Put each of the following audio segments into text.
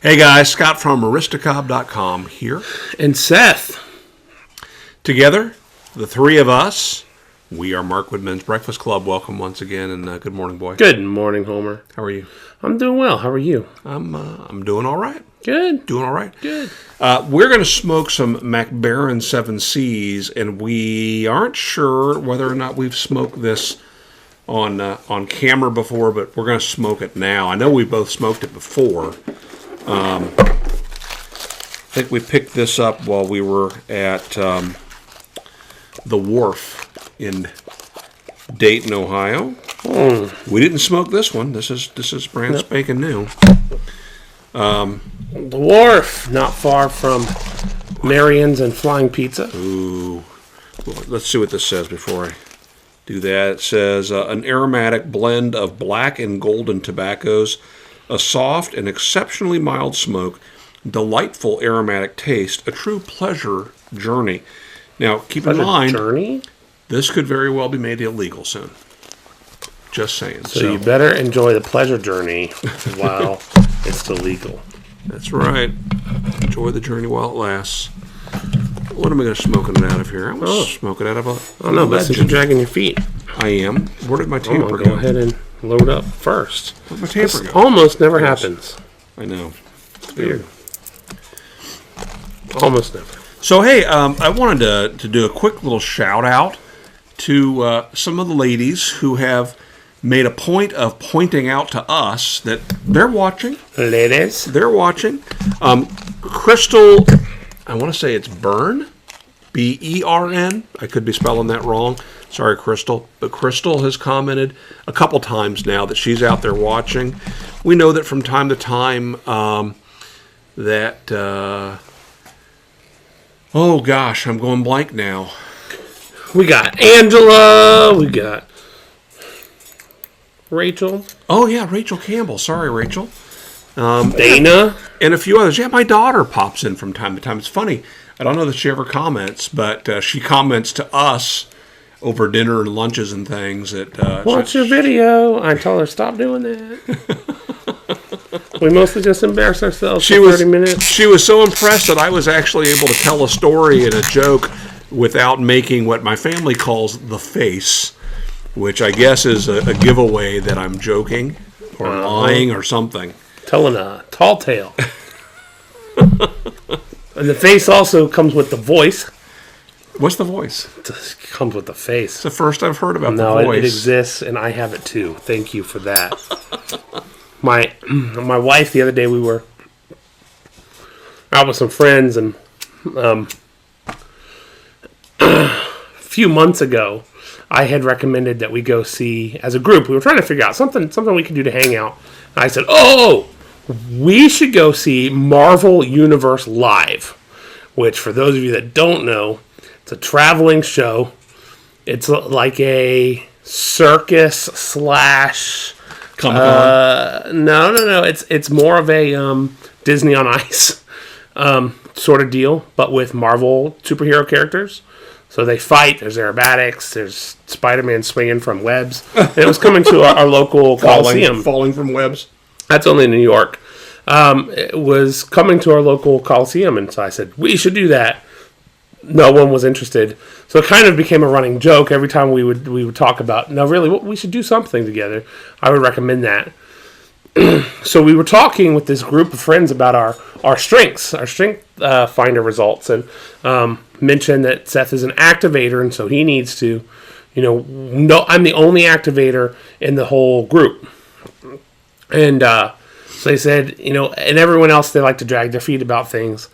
Hey guys, Scott from Aristocob.com here. And Seth. Together, the three of us, we are Markwoood Men's Breakfast Club. Welcome once again, and good morning, boy. Good morning, Homer. How are you? I'm doing well. How are you? I'm doing all right. Good. Doing all right. Good. We're going to smoke some Baren 7Cs, and we aren't sure whether or not we've smoked this on camera before, but we're going to smoke it now. I know we both smoked it before. I think we picked this up while we were at the Wharf in Dayton, Ohio. We didn't smoke this one. This is brand spanking new. The Wharf, not far from Marion's and Flying Pizza. Ooh. Well, let's see what this says before I do that. It says, an aromatic blend of black and golden tobaccos, a soft and exceptionally mild smoke, delightful aromatic taste, a true pleasure journey. Now, keep in mind, journey? This could very well be made illegal soon. Just saying. So you better enjoy the pleasure journey while it's still legal. That's right. Enjoy the journey while it lasts. What am I going to smoke it out of here? I'm going to smoke it out of a Oh, no, but since you're dragging your feet. I am. Where did my tamper go? Go ahead and load up first. Where'd my tamper This go? almost never happens. I know. It's weird. Almost never. So, hey, I wanted to do a quick little shout out to some of the ladies who have made a point of pointing out to us that they're watching. Ladies? They're watching. Crystal, I want to say it's Bern, B-E-R-N. I could be spelling that wrong. Sorry, Crystal. But Crystal has commented a couple times now that she's out there watching. We know that from time to time oh, gosh, I'm going blank now. We got Angela. We got Rachel. Oh, yeah, Rachel Campbell. Sorry, Rachel. Dana. And a few others. Yeah, my daughter pops in from time to time. It's funny. I don't know that she ever comments, but she comments to us over dinner and lunches and things. Watch your video. I told her, stop doing that. We mostly just embarrass ourselves for 30 minutes. She was so impressed that I was actually able to tell a story and a joke without making what my family calls the face, which I guess is a giveaway that I'm joking or lying or something. Telling a tall tale. And the face also comes with the voice. What's the voice? It comes with the face. It's the first I've heard about the No, voice. it exists, and I have it too. Thank you for that. My wife, the other day, we were out with some friends, and a few months ago, I had recommended that we go see, as a group, we were trying to figure out something we could do to hang out. And I said, we should go see Marvel Universe Live, which, for those of you that don't know, it's a traveling show. It's like a circus slash... Comic-Con? No. It's more of a Disney on Ice sort of deal, but with Marvel superhero characters. So they fight. There's aerobatics. There's Spider-Man swinging from webs. And it was coming to our local Coliseum. Falling from webs. That's only in New York. It was coming to our local Coliseum, and so I said, we should do that. No one was interested. So it kind of became a running joke every time we would talk about, no, really, we should do something together. I would recommend that. So we were talking with this group of friends about our strengths, our strength finder results, and mentioned that Seth is an activator, and so he needs to, no, I'm the only activator in the whole group. And so they said, and everyone else, they like to drag their feet about things.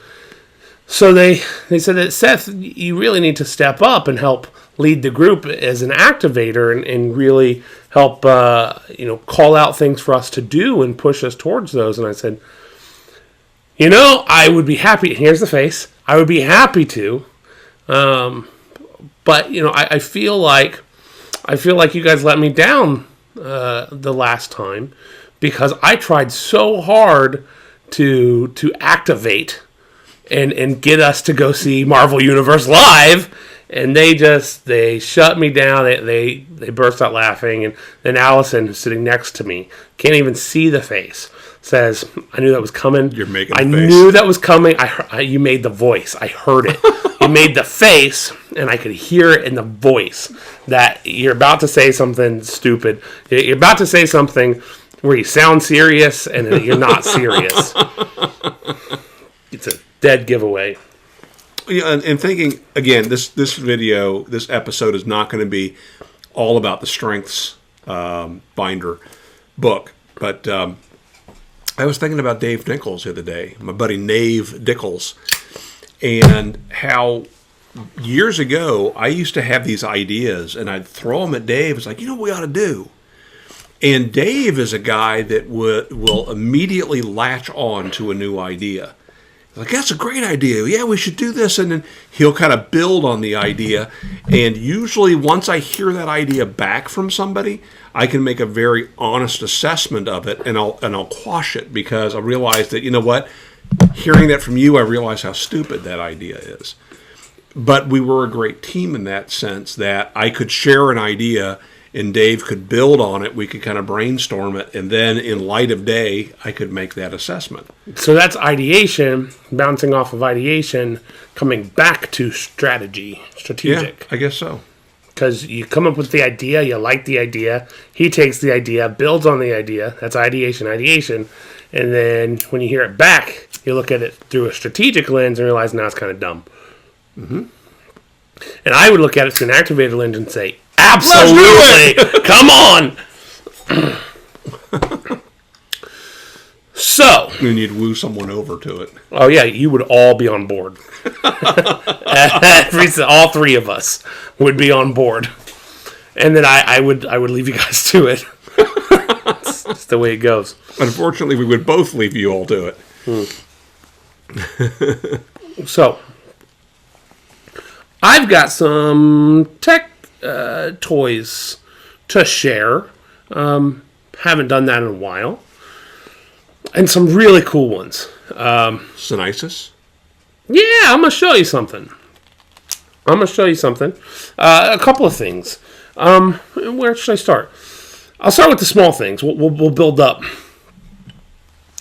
So they said that, Seth, you really need to step up and help lead the group as an activator and really help, call out things for us to do and push us towards those. And I said, I would be happy. Here's the face. I would be happy to. But, I feel like you guys let me down the last time because I tried so hard to activate and get us to go see Marvel Universe Live, and they shut me down. They burst out laughing, and then Allison, who's sitting next to me, can't even see the face. says, I knew that was coming. You're making I a face. knew that was coming. You made the voice. I heard it. You made the face, and I could hear it in the voice that you're about to say something stupid. You're about to say something where you sound serious, and you're not serious. It's a dead giveaway. Yeah, and thinking, again, this video, this episode is not going to be all about the Strengths binder book. But I was thinking about Dave Nichols the other day, my buddy Nave Nichols, and how years ago I used to have these ideas, and I'd throw them at Dave. It's like, you know what we ought to do? And Dave is a guy that will immediately latch on to a new idea. Like, that's a great idea. Yeah, we should do this. And then he'll kind of build on the idea. And usually once I hear that idea back from somebody, I can make a very honest assessment of it, and I'll quash it, because I realize that, you know what, hearing that from you, I realize how stupid that idea is. But we were a great team in that sense, that I could share an idea and Dave could build on it. We could kind of brainstorm it, and then in light of day, I could make that assessment. So that's ideation, bouncing off of ideation, coming back to strategic. Yeah, I guess so. Because you come up with the idea, you like the idea, he takes the idea, builds on the idea, that's ideation, and then when you hear it back, you look at it through a strategic lens and realize, now it's kind of dumb. Mm-hmm. And I would look at it through an activated lens and say, absolutely! Come on! So. And you'd woo someone over to it. Oh, yeah, you would all be on board. All three of us would be on board. And then I would leave you guys to it. That's just the way it goes. Unfortunately, we would both leave you all to it. So, I've got some tech toys to share. Haven't done that in a while. And some really cool ones. Synisis? Yeah, I'm going to show you something. A couple of things. Where should I start? I'll start with the small things. We'll build up.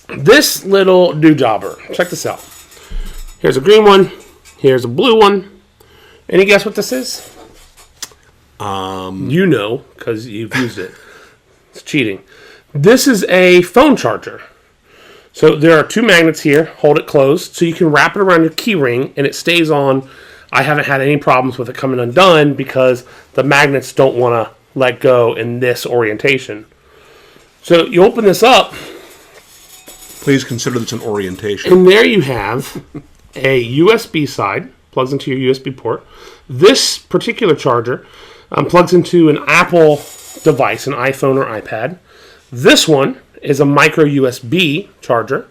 This little do-jobber. Check this out. Here's a green one. Here's a blue one. Any guess what this is? You know, because you've used it. It's cheating. This is a phone charger. So there are two magnets here. Hold it closed. So you can wrap it around your key ring and it stays on. I haven't had any problems with it coming undone because the magnets don't want to let go in this orientation. So you open this up. Please consider this an orientation. And there you have a USB side. Plugs into your USB port. This particular charger plugs into an Apple device, an iPhone or iPad. This one is a micro USB charger.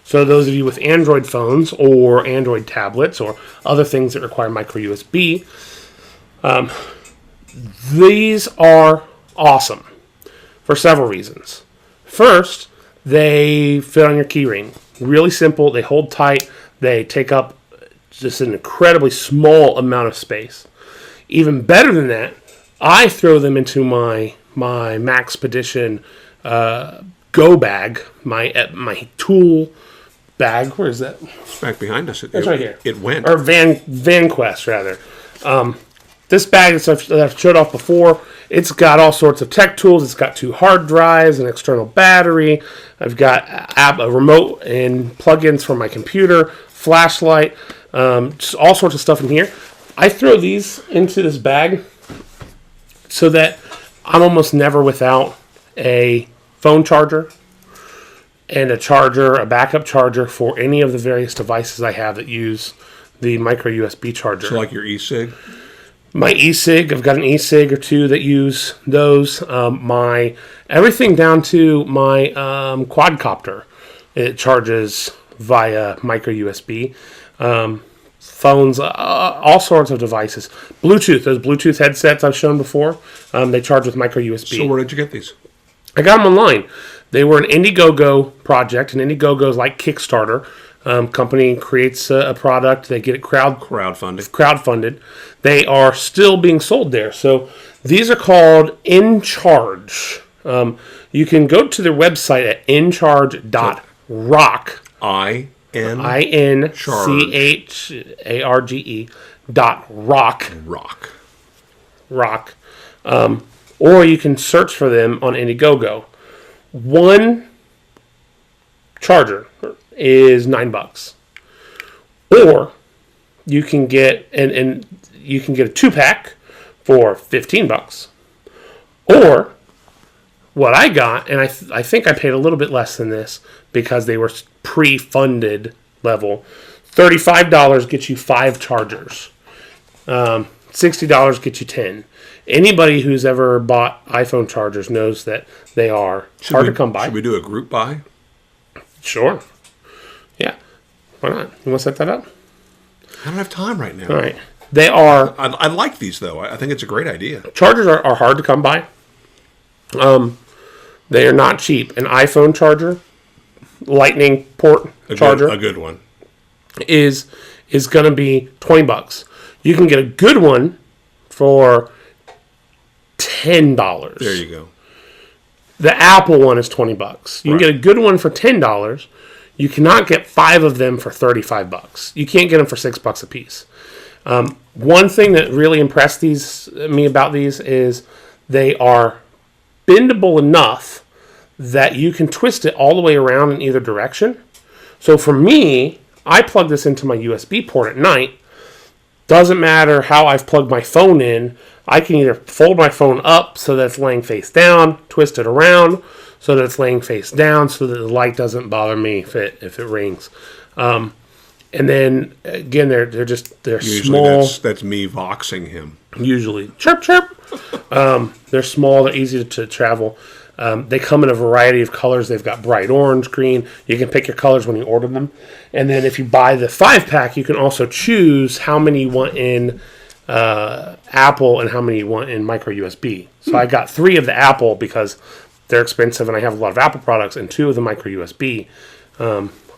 So those of you with Android phones or Android tablets or other things that require micro USB, these are awesome for several reasons. First, they fit on your keyring. Really simple. They hold tight. They take up just an incredibly small amount of space. Even better than that, I throw them into my Maxpedition Go bag, my tool bag. Where is that? It's back behind us. It's right here. It went. Or VanQuest, rather. This bag that I've showed off before, it's got all sorts of tech tools. It's got 2 hard drives, an external battery. I've got a remote and plugins for my computer, flashlight, just all sorts of stuff in here. I throw these into this bag so that I'm almost never without a phone charger and a backup charger for any of the various devices I have that use the micro USB charger. So like your e-cig? My e-cig, I've got an e-cig or 2 that use those. My everything down to my quadcopter, it charges via micro USB. Phones, all sorts of devices. Bluetooth, those Bluetooth headsets I've shown before, they charge with micro USB. So where did you get these? I got them online. They were an Indiegogo project, and Indiegogo is like Kickstarter. Company creates a product, they get it crowdfunded. They are still being sold there. So these are called In Charge, You can go to their website at incharge.rock. INCHARGE .rock. Or you can search for them on Indiegogo. One charger is $9. Or you can get and you can get a 2-pack for $15. Or what I got, and I think I paid a little bit less than this because they were pre-funded level. $35 gets you 5 chargers. $60 gets you 10. Anybody who's ever bought iPhone chargers knows that they are hard to come by. Should we do a group buy? Sure. Yeah. Why not? You want to set that up? I don't have time right now. All right. They are... I like these, though. I think it's a great idea. Chargers are hard to come by. They are not cheap. An iPhone charger, Lightning port charger... A good one. Is going to be $20. You can get a good one for $10. There you go. The Apple one is $20. You can get a good one for $10. You cannot get 5 of them for $35. You can't get them for $6 a piece. One thing that really impressed me about these is they are bendable enough that you can twist it all the way around in either direction. So for me, I plug this into my USB port at night. Doesn't matter how I've plugged my phone in. I can either fold my phone up so that it's laying face down, twist it around so that it's laying face down so that the light doesn't bother me if it rings. And then again, they're usually small. That's me voxing him. Usually, chirp chirp. They're small. They're easy to travel. They come in a variety of colors. They've got bright orange, green. You can pick your colors when you order them. And then if you buy the 5-pack, you can also choose how many you want in Apple and how many you want in micro USB. So I got 3 of the Apple because they're expensive and I have a lot of Apple products, and 2 of the micro USB.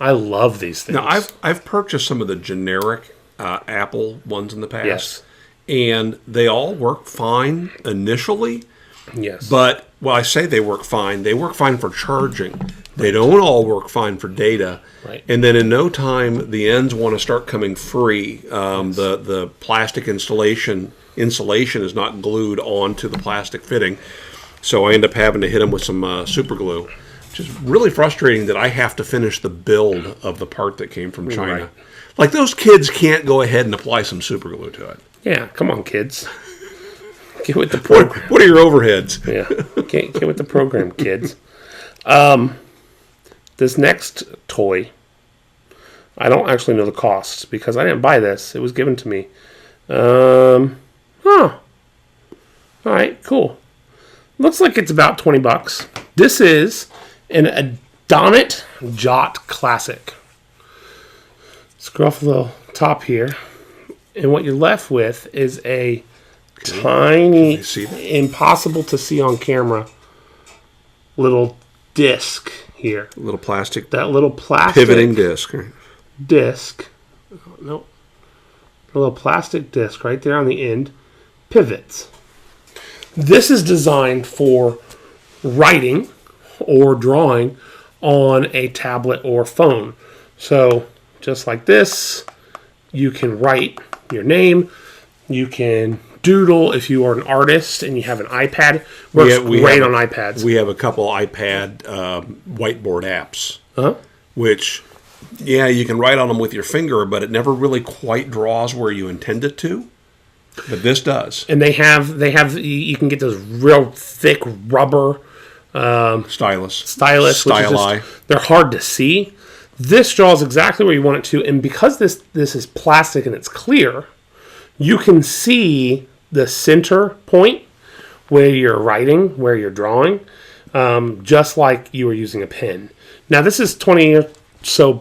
I love these things. Now, I've purchased some of the generic Apple ones in the past. Yes. And they all work fine initially. Yes. But, well, I say they work fine. They work fine for charging. They don't all work fine for data. Right. And then in no time, the ends want to start coming free. The plastic insulation is not glued onto the plastic fitting. So I end up having to hit them with some super glue, which is really frustrating that I have to finish the build of the part that came from China. Right. Like, those kids can't go ahead and apply some super glue to it. Yeah, come on, kids. Get with the program. What are your overheads? Yeah, get with the program, kids. This next toy, I don't actually know the costs because I didn't buy this. It was given to me. All right, cool. Looks like it's about $20. This is an Adonit Jot Classic. Scroll off the top here, and what you're left with is a tiny, impossible to see on camera, little disc here. A little plastic. That little plastic pivoting disc. Disc. Nope. A little plastic disc right there on the end. Pivots. This is designed for writing or drawing on a tablet or phone. So, just like this, you can write your name. You can doodle if you are an artist and you have an iPad. Works great on iPads. We have a couple iPad whiteboard apps, which, yeah, you can write on them with your finger, but it never really quite draws where you intend it to. But this does. And they have you can get those real thick rubber stylus, they're hard to see. This draws exactly where you want it to, and because this is plastic and it's clear, you can see the center point where you're writing, where you're drawing, just like you were using a pen. Now, this is $20 or so.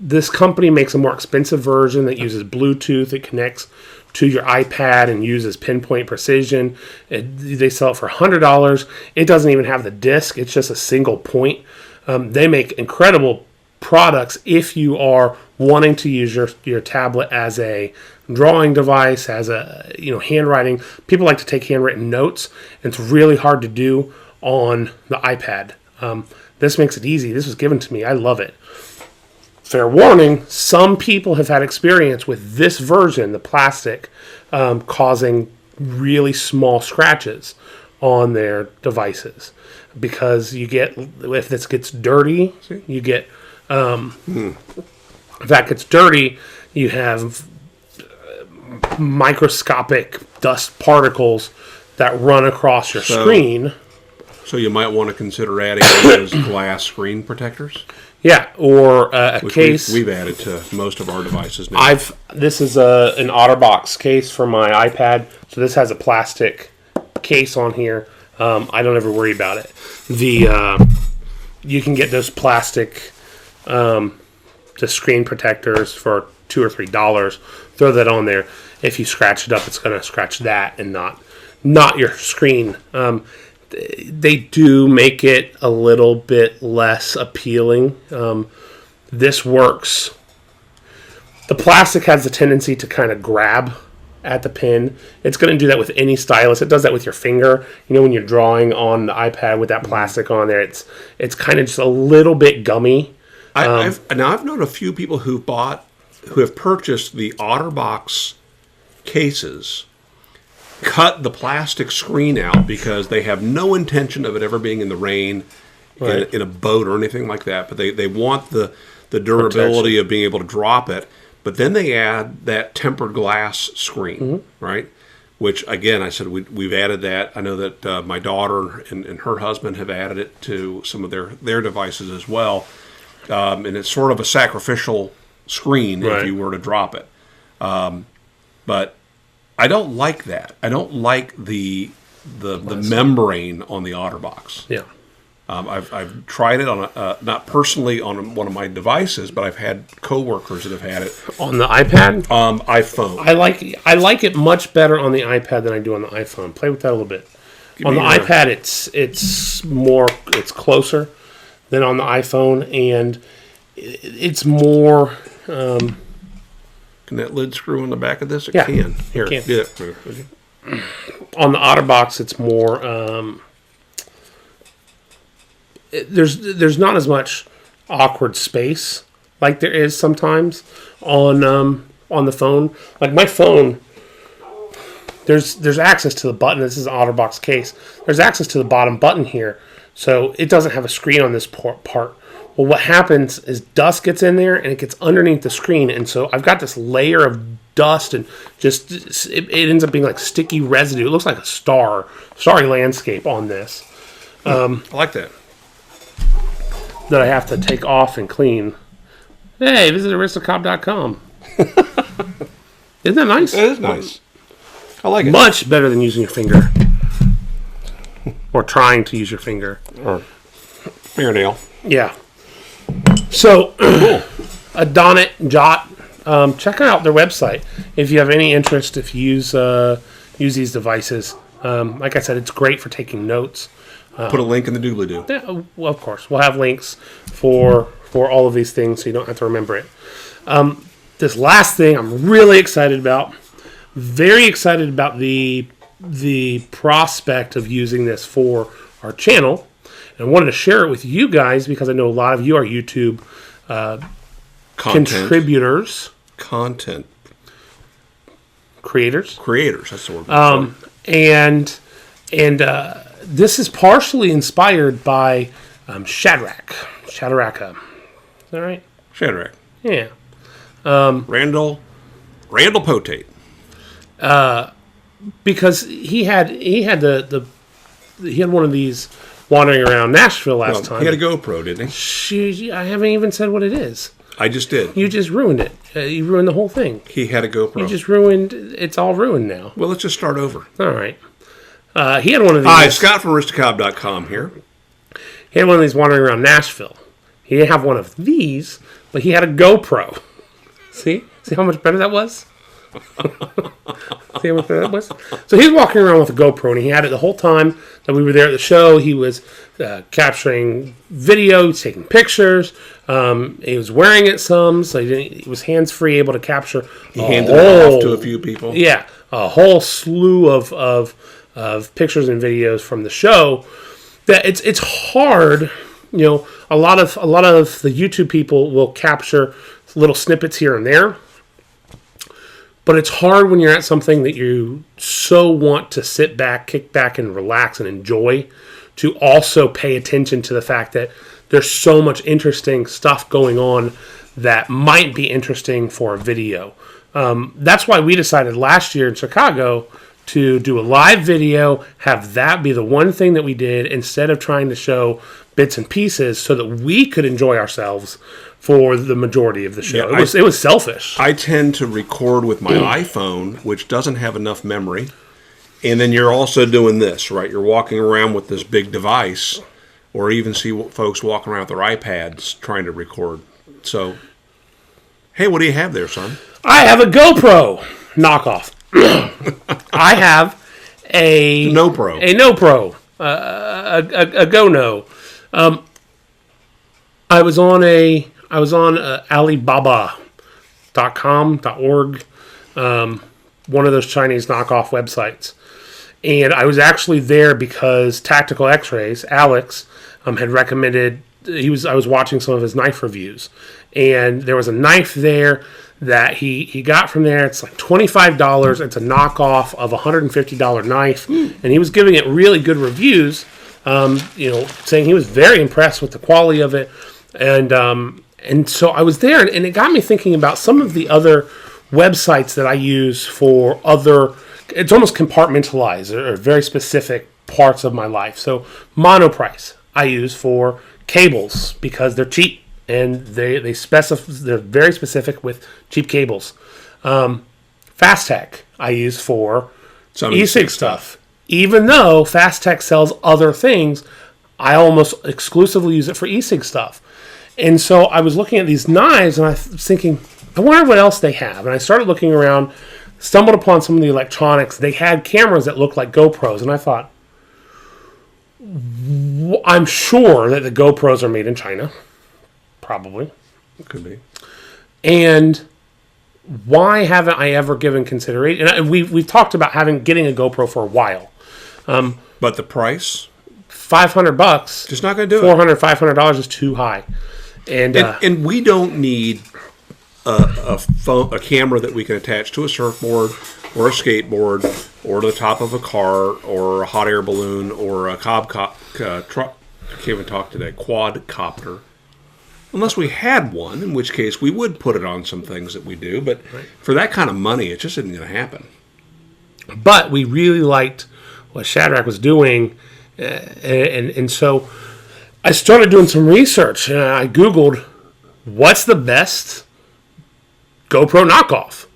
This company makes a more expensive version that uses Bluetooth. It connects to your iPad and uses pinpoint precision. They sell it for $100. It doesn't even have the disc. It's just a single point. They make incredible products if you are wanting to use your tablet as a drawing device, has a handwriting. People like to take handwritten notes, and it's really hard to do on the iPad. This makes it easy. This was given to me. I love it. Fair warning, some people have had experience with this version, the plastic, causing really small scratches on their devices. Because you get, if this gets dirty, you get, if that gets dirty, you have microscopic dust particles that run across your screen. So you might want to consider adding those glass screen protectors. Yeah, or a Which case. We've added to most of our devices now. This is an OtterBox case for my iPad. So this has a plastic case on here. I don't ever worry about it. You can get those plastic the screen protectors for $2 or $3. Throw that on there. If you scratch it up, it's going to scratch that and not your screen. They do make it a little bit less appealing. This works. The plastic has a tendency to kind of grab at the pen. It's going to do that with any stylus. It does that with your finger. When you're drawing on the iPad with that plastic on there, it's kind of just a little bit gummy. I've known a few people who have purchased the OtterBox cases, cut the plastic screen out because they have no intention of it ever being in the rain, Right. in a boat or anything like that. But they want the durability of being able to drop it. But then they add that tempered glass screen, right? Which, again, I said we've added that. I know that my daughter and her husband have added it to some of their devices as well. And it's sort of a sacrificial screen if you were to drop it. But I don't like that. I don't like the membrane on the OtterBox. Yeah. I've tried it on not personally on one of my devices, but I've had coworkers that have had it On the iPad? iPhone. I like it much better on the iPad than I do on the iPhone. Play with that a little bit. On the iPad, it's closer than on the iPhone, and it's more. Can that lid screw on the back of this? It Yeah, can. Here, it can. get it. On the OtterBox, it's more. There's not as much awkward space like there is sometimes on the phone. Like my phone, there's access to the button. This is an OtterBox case. There's access to the bottom button here, so it doesn't have a screen on this part. Well, what happens is dust gets in there and it gets underneath the screen, and so I've got this layer of dust and just it ends up being like sticky residue. It looks like a starry landscape on this. I like that. That I have to take off and clean. Hey, visit aristocop.com. Isn't that nice? It is nice. I like it. Much better than using your finger. Or trying to use your finger. Or fingernail. Yeah. So, Adonit Jot. Check out their website if you have any interest. If you use these devices, like I said, it's great for taking notes. Put a link in the doobly-doo. Yeah, well, of course, we'll have links for all of these things, so you don't have to remember it. This last thing, I'm really excited about. Very excited about the prospect of using this for our channel, and I wanted to share it with you guys because I know a lot of you are YouTube contributors, content creators. That's the word. And this is partially inspired by Shadraka. Is that right? Shadrach. Yeah. Randall Potate. Because he had one of these wandering around Nashville last time. He had a GoPro, didn't he? I haven't even said what it is. I just did. You just ruined it. You ruined the whole thing. He had a GoPro. You just ruined. It's all ruined now. Well, let's just start over. All right. He had one of these. Hi, Scott from aristocop.com here. He had one of these wandering around Nashville. He didn't have one of these, but he had a GoPro. See how much better that was? See what that was? So he was walking around with a GoPro, and he had it the whole time that we were there at the show. He was capturing video, he was taking pictures. He was wearing it some, so he was hands-free, able to capture. He handed it off to a few people. Yeah, a whole slew of pictures and videos from the show. That it's hard, a lot of the YouTube people will capture little snippets here and there. But it's hard when you're at something that you so want to sit back, kick back, and relax and enjoy, to also pay attention to the fact that there's so much interesting stuff going on that might be interesting for a video. That's why we decided last year in Chicago to do a live video, have that be the one thing that we did instead of trying to show bits and pieces, so that we could enjoy ourselves for the majority of the show. Yeah, it was selfish. I tend to record with my iPhone, which doesn't have enough memory. And then you're also doing this, right? You're walking around with this big device, or even see folks walking around with their iPads trying to record. So, hey, what do you have there, son? I have a GoPro knockoff. I have a NoPro. A NoPro. A GoNo. I was on Alibaba.com.org, one of those Chinese knockoff websites. And I was actually there because Tactical X-Rays, Alex, had recommended, I was watching some of his knife reviews. And there was a knife there that he got from there. It's like $25. It's a knockoff of a $150 knife. And he was giving it really good reviews, saying he was very impressed with the quality of it. And so I was there, and it got me thinking about some of the other websites that I use for other, it's almost compartmentalized, or very specific parts of my life. So Monoprice I use for cables because they're cheap, and they're very specific with cheap cables. Fastech I use for e-cig stuff. Even though Fastech sells other things, I almost exclusively use it for e-cig stuff. And so I was looking at these knives, and I was thinking, I wonder what else they have. And I started looking around, stumbled upon some of the electronics. They had cameras that looked like GoPros, and I thought, I'm sure that the GoPros are made in China. Probably. It could be. And why haven't I ever given consideration? And we've talked about getting a GoPro for a while. But the price? $500. Just not going to do $400, $500 is too high. And we don't need a camera that we can attach to a surfboard or a skateboard or to the top of a car or a hot air balloon or a truck. I can't even talk today. Quadcopter. Unless we had one, in which case we would put it on some things that we do. But for that kind of money, it just isn't going to happen. But we really liked what Shadrach was doing. And so I started doing some research, and I Googled, what's the best GoPro knockoff?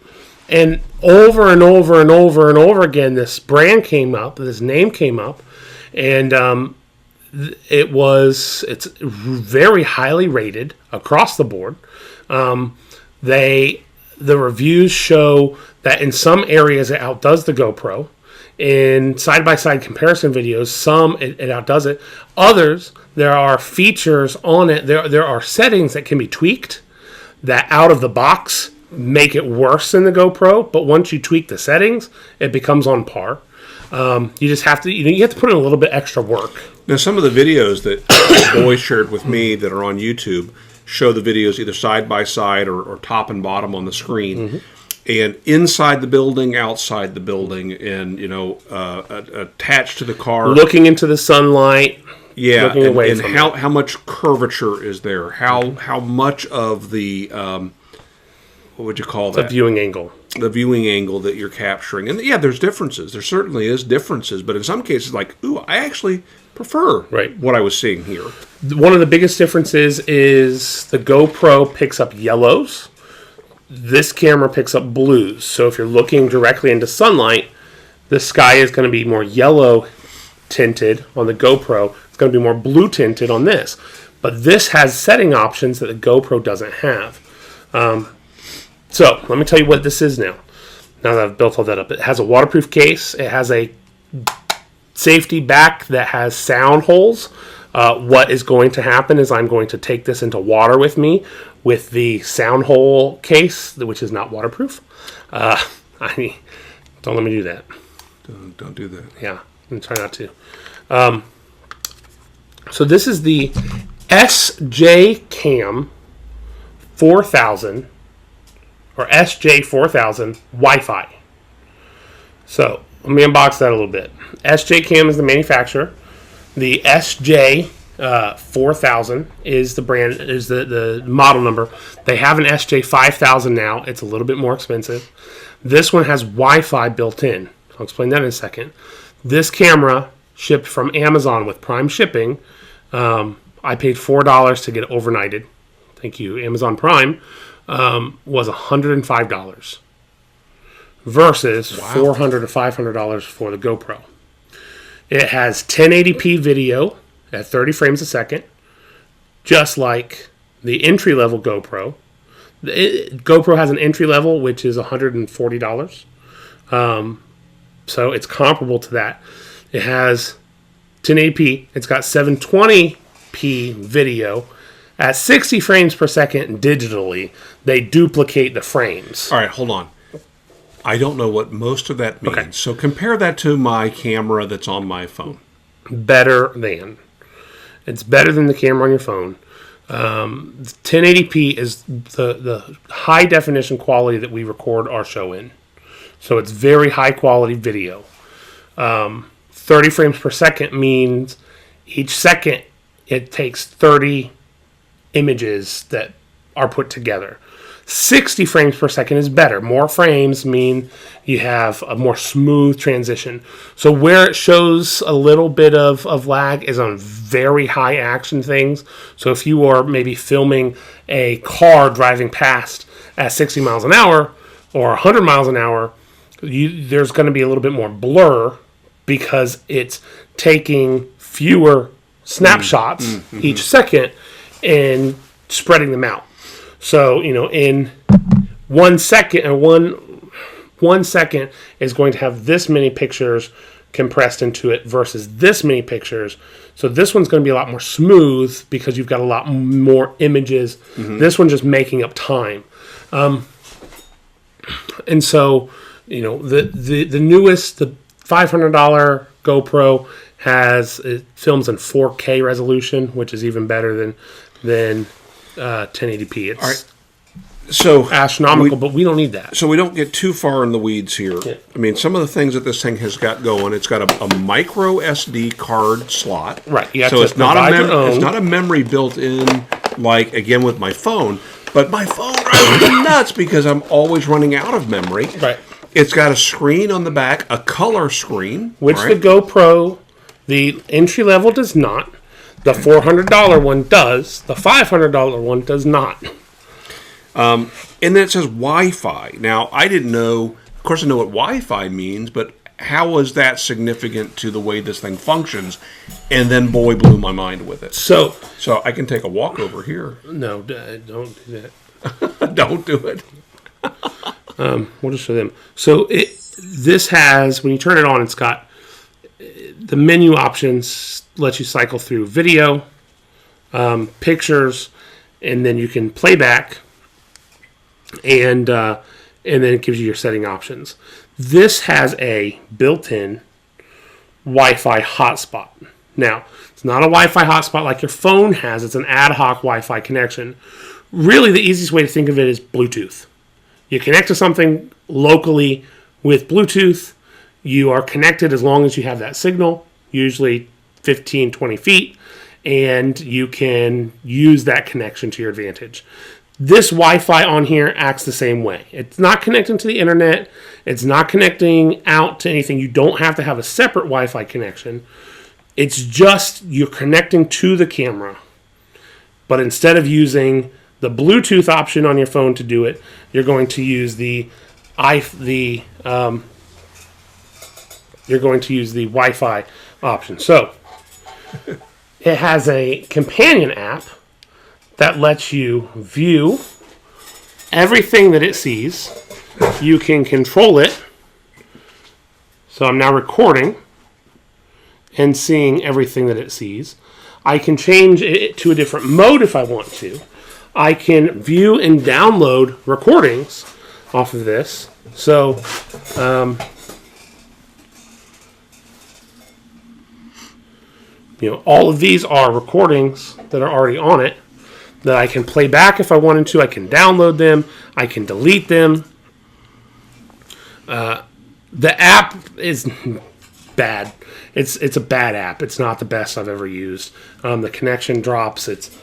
And over and over and over and over again, this brand came up, this name came up, and it's very highly rated across the board. The reviews show that in some areas it outdoes the GoPro. In side-by-side comparison videos, some it outdoes it. Others, there are features on it. There are settings that can be tweaked that out of the box make it worse than the GoPro. But once you tweak the settings, it becomes on par. You just have to you have to put in a little bit extra work. Now, some of the videos that Boy shared with me that are on YouTube show the videos either side by side or top and bottom on the screen. Mm-hmm. And inside the building, outside the building, and attached to the car, looking into the sunlight, looking away from it. How much curvature is there? How much of the what would you call that? The viewing angle. The viewing angle that you're capturing, and there's differences. There certainly is differences, but in some cases, I actually prefer what I was seeing here. One of the biggest differences is the GoPro picks up yellows. This camera picks up blues. So if you're looking directly into sunlight, the sky is going to be more yellow tinted on the GoPro. It's going to be more blue tinted on this. But this has setting options that the GoPro doesn't have. So let me tell you what this is now. Now that I've built all that up, it has a waterproof case. It has a safety back that has sound holes. What is going to happen is I'm going to take this into water with me with the sound hole case, which is not waterproof. Don't let me do that. Don't do that. Yeah, I'm try not to. So this is the SJCam 4000 or SJ4000 Wi-Fi. So let me unbox that a little bit. SJCam is the manufacturer. The SJ4000 is the brand, is the model number. They have an SJ5000 now. It's a little bit more expensive. This one has Wi-Fi built in. I'll explain that in a second. This camera shipped from Amazon with Prime shipping. I paid $4 to get it overnighted. Thank you, Amazon Prime. Was $105 versus $400 to $500 for the GoPro. It has 1080p video at 30 frames a second, just like the entry-level GoPro. GoPro has an entry level, which is $140. So it's comparable to that. It has 1080p. It's got 720p video at 60 frames per second digitally. They duplicate the frames. All right, hold on. I don't know what most of that means. Okay. So compare that to my camera that's on my phone. Better than. It's better than the camera on your phone. 1080p is the high definition quality that we record our show in. So it's very high quality video. 30 frames per second means each second it takes 30 images that are put together. 60 frames per second is better. More frames mean you have a more smooth transition. So where it shows a little bit of lag is on very high action things. So if you are maybe filming a car driving past at 60 miles an hour or 100 miles an hour, there's going to be a little bit more blur because it's taking fewer snapshots each second and spreading them out. So, in 1 second, or one second is going to have this many pictures compressed into it versus this many pictures. So this one's going to be a lot more smooth because you've got a lot more images. This one's just making up time. And so, the newest, the $500 GoPro it films in 4K resolution, which is even better than 1080p. It's all right. So astronomical, but we don't need that. So we don't get too far in the weeds here. Yeah. I mean, some of the things that this thing has got going, it's got a micro SD card slot. Right. So it's not a memory built in like again with my phone, but my phone drives me nuts because I'm always running out of memory. Right. It's got a screen on the back, a color screen, which the GoPro, the entry level does not. The $400 one does. The $500 one does not. And then it says Wi-Fi. Now, I didn't know. Of course, I know what Wi-Fi means, but how is that significant to the way this thing functions? And then, boy, blew my mind with it. So I can take a walk over here. No, don't do that. Don't do it. We'll just show them. So this has, when you turn it on, it's got the menu options. Lets you cycle through video, pictures, and then you can play back, and then it gives you your setting options. This has a built-in Wi-Fi hotspot. Now, it's not a Wi-Fi hotspot like your phone has. It's an ad hoc Wi-Fi connection. Really, the easiest way to think of it is Bluetooth. You connect to something locally with Bluetooth. You are connected as long as you have that signal, usually 15, 20 feet, and you can use that connection to your advantage. This Wi-Fi on here acts the same way. It's not connecting to the internet. It's not connecting out to anything. You don't have to have a separate Wi-Fi connection. It's just you're connecting to the camera. But instead of using the Bluetooth option on your phone to do it, you're going to use the Wi-Fi option. So it has a companion app that lets you view everything that it sees you can control it. So I'm now recording and seeing everything that it sees. I can change it to a different mode if I want to. I can view and download recordings off of this. So, all of these are recordings that are already on it that I can play back if I wanted to. I can download them. I can delete them. The app is bad. It's a bad app. It's not the best I've ever used. The connection drops. It's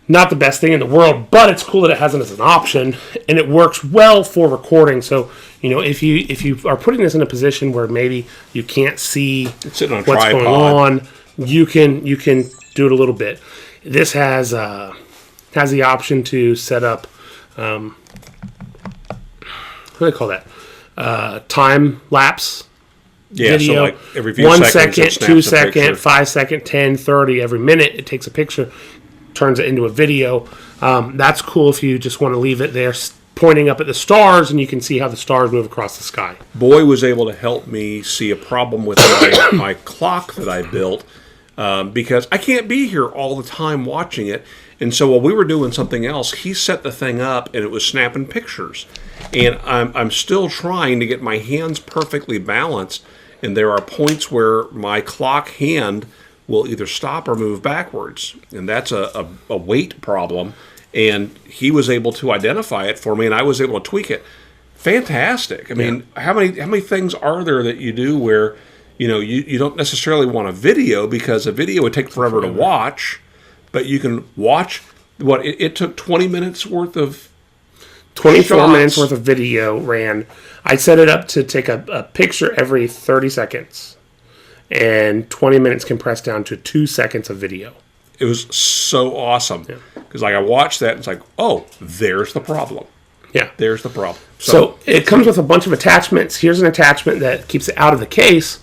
not the best thing in the world, but it's cool that it has it as an option, and it works well for recording. So, if you are putting this in a position where maybe you can't see what's going on, you can do it a little bit. This has the option to set up what do they call that? Time lapse. Yeah, video. so like every few 1 seconds, second, 2 second, 5 second, 10, 30. Every minute it takes a picture, turns it into a video. That's cool if you just want to leave it there pointing up at the stars, and you can see how the stars move across the sky. Boy was able to help me see a problem with my clock that I built because I can't be here all the time watching it. And so while we were doing something else, he set the thing up and it was snapping pictures. And I'm still trying to get my hands perfectly balanced. And there are points where my clock hand will either stop or move backwards. And that's a weight problem. And he was able to identify it for me, and I was able to tweak it. Fantastic. I mean, how many things are there that you do where, you don't necessarily want a video because a video would take forever to watch, but you can watch it took 20 minutes worth of 24 shots. minutes worth of video ran. I set it up to take a picture every 30 seconds, and 20 minutes compressed down to 2 seconds of video. It was so awesome because I watched that and it's like, oh, there's the problem. Yeah, there's the problem. So it comes with a bunch of attachments. Here's an attachment that keeps it out of the case,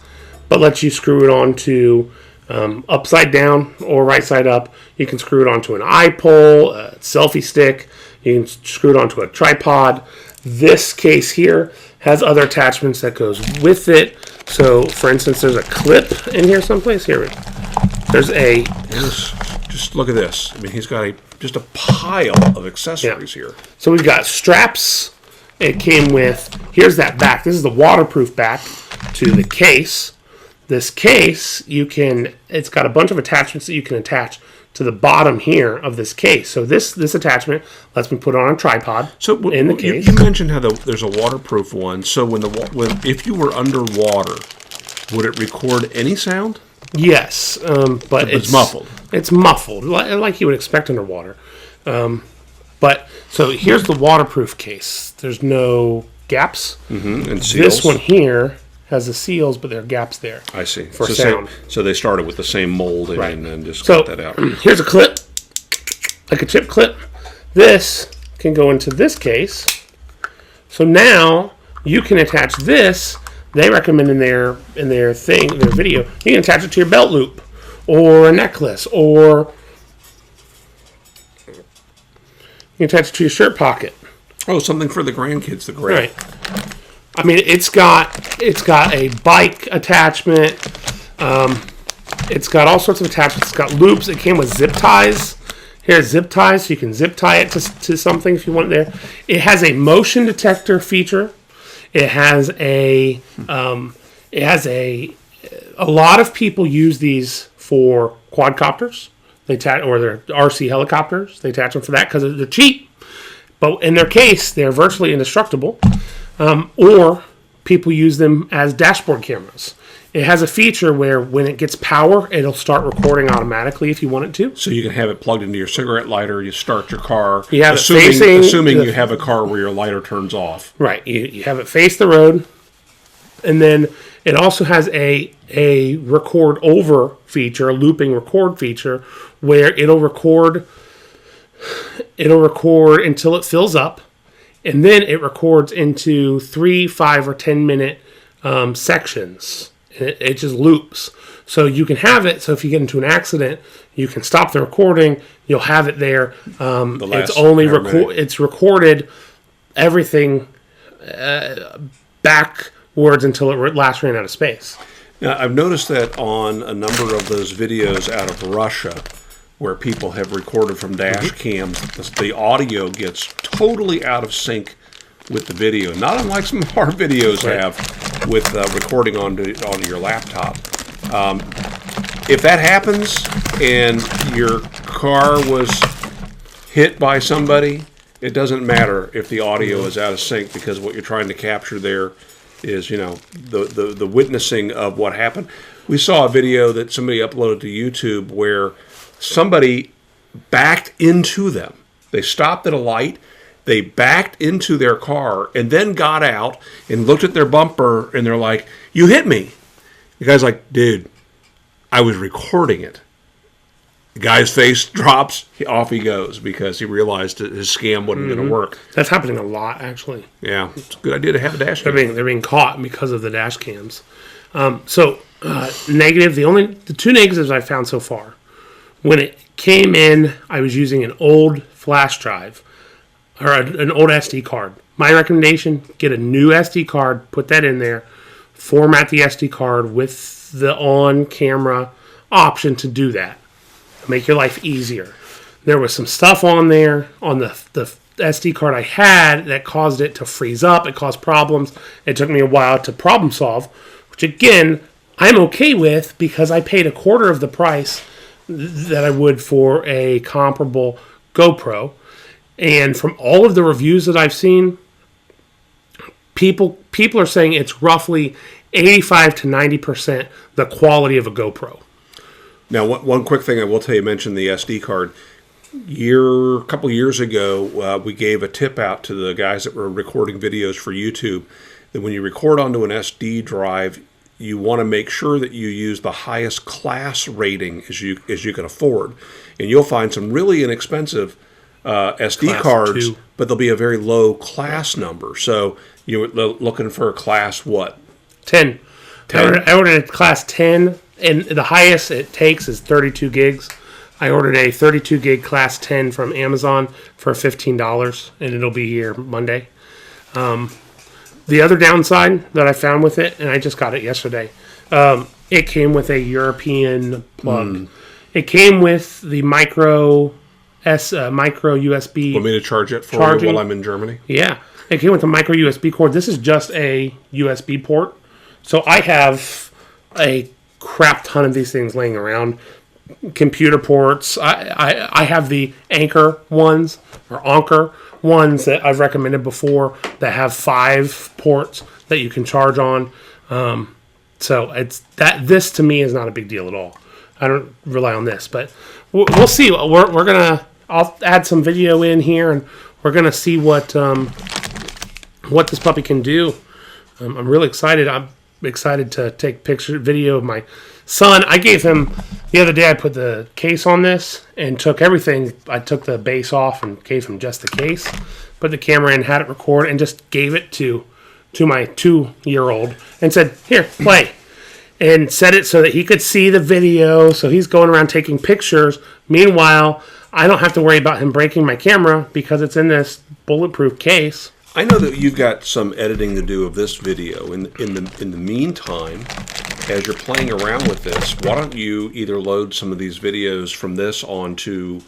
but lets you screw it onto upside down or right side up. You can screw it onto an iPole, a selfie stick. You can screw it onto a tripod. This case here has other attachments that goes with it. So, for instance, there's a clip in here someplace. Here, there's a... Just look at this. I mean, he's got just a pile of accessories here. So we've got straps. It came with... Here's that back. This is the waterproof back to the case. This case, it's got a bunch of attachments that you can attach to the bottom here of this case. So this attachment lets me put it on a tripod in the case. You mentioned how there's a waterproof one. So if you were underwater, would it record any sound? Yes, but it's muffled. It's muffled, like you would expect underwater. But so here's the waterproof case. There's no gaps. Mm-hmm. And seals. This one here has the seals, but there are gaps there. I see. For sound. So they started with the same molding Right. and then just cut that out. Here's a clip, like a chip clip. This can go into this case. So now you can attach this. They recommend in their video, you can attach it to your belt loop or a necklace, or you can attach it to your shirt pocket. Oh, something for the grandkids, the great. Right. I mean, it's got a bike attachment. It's got all sorts of attachments. It's got loops. It came with zip ties. Here's zip ties, so you can zip tie it to something if you want it there. It has a motion detector feature. It has a lot of people use these for quadcopters. Or their RC helicopters. They attach them for that because they're cheap. But in their case, they're virtually indestructible. Or people use them as dashboard cameras. It has a feature where when it gets power, it'll start recording automatically if you want it to. So you can have it plugged into your cigarette lighter, you start your car, you have assuming you have a car where your lighter turns off. Right. You have it face the road, and then it also has a record over feature, a looping record feature, where it'll record until it fills up, and then it records into 3, 5, or 10 minute sections. And it just loops. So you can have it, so if you get into an accident, you can stop the recording, you'll have it there. It's recorded everything backwards until it last ran out of space. Now, I've noticed that on a number of those videos out of Russia, where people have recorded from dash cams, the audio gets totally out of sync with the video. Not unlike some of our videos have with recording onto your laptop. If that happens and your car was hit by somebody, it doesn't matter if the audio is out of sync, because what you're trying to capture there is, the witnessing of what happened. We saw a video that somebody uploaded to YouTube where somebody backed into them. They stopped at a light, they backed into their car, and then got out and looked at their bumper, and they're like, "You hit me." The guy's like, "Dude, I was recording it." The guy's face drops, off he goes, because he realized that his scam wasn't going to work. That's happening a lot, actually. Yeah, it's a good idea to have a dash cam. They're being caught because of the dash cams. Negative. The two negatives I've found so far. When it came in, I was using an old flash drive or an old SD card. My recommendation: get a new SD card, put that in there, format the SD card with the on-camera option to do that. Make your life easier. There was some stuff on there on the SD card I had that caused it to freeze up. It caused problems. It took me a while to problem solve, which again, I'm okay with, because I paid a quarter of the price that I would for a comparable GoPro. And from all of the reviews that I've seen, people are saying it's roughly 85 to 90% the quality of a GoPro. Now, one quick thing I will tell you, mention the SD card. A couple years ago, we gave a tip out to the guys that were recording videos for YouTube that when you record onto an SD drive, you want to make sure that you use the highest class rating as you can afford. And you'll find some really inexpensive SD Class cards, 2. but they'll be a very low class number. So you're looking for a class what? 10. I ordered a class 10, and the highest it takes is 32 gigs. I ordered a 32 gig class 10 from Amazon for $15, and it'll be here Monday. The other downside that I found with it, and I just got it yesterday, it came with a European plug. It came with the micro USB. Want me to charge it for you while I'm in Germany? Yeah. It came with a micro USB cord. This is just a USB port. So I have a crap ton of these things laying around. Computer ports. I have the Anchor ones that I've recommended before that have 5 ports that you can charge on. So this to me is not a big deal at all. I don't rely on this, but we'll see. I'll add some video in here, and we're gonna see what this puppy can do. I'm really excited. I'm excited to take video of my son. I gave him the other day. I put the case on this and took everything. I took the base off and gave him just the case. Put the camera in, had it record, and just gave it to my 2-year-old and said, "Here, play." And set it so that he could see the video. So he's going around taking pictures. Meanwhile, I don't have to worry about him breaking my camera because it's in this bulletproof case. I know that you've got some editing to do of this video. In the meantime, as you're playing around with this, why don't you either load some of these videos from this onto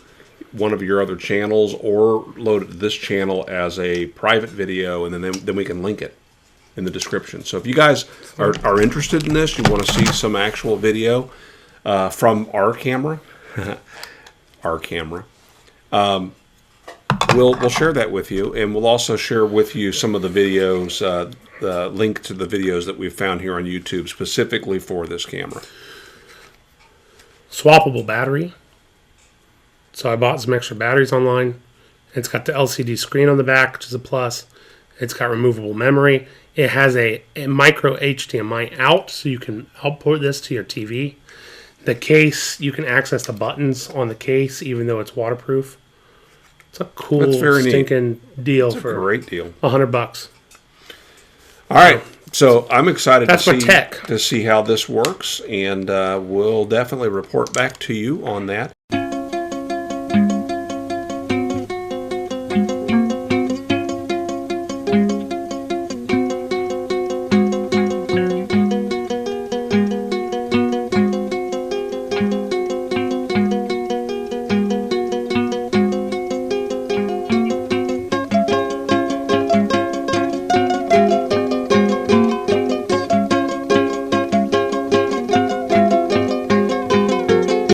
one of your other channels, or load it to this channel as a private video, and then we can link it in the description. So if you guys are interested in this, you want to see some actual video from our camera, we'll share that with you, and we'll also share with you some of the videos, the link to the videos that we've found here on YouTube specifically for this camera. Swappable battery. So I bought some extra batteries online. It's got the LCD screen on the back, which is a plus. It's got removable memory. It has a micro HDMI out, so you can output this to your TV. The case, you can access the buttons on the case, even though it's waterproof. It's a cool, stinking deal for a great deal. $100. All right, so I'm excited to see how this works, and we'll definitely report back to you on that.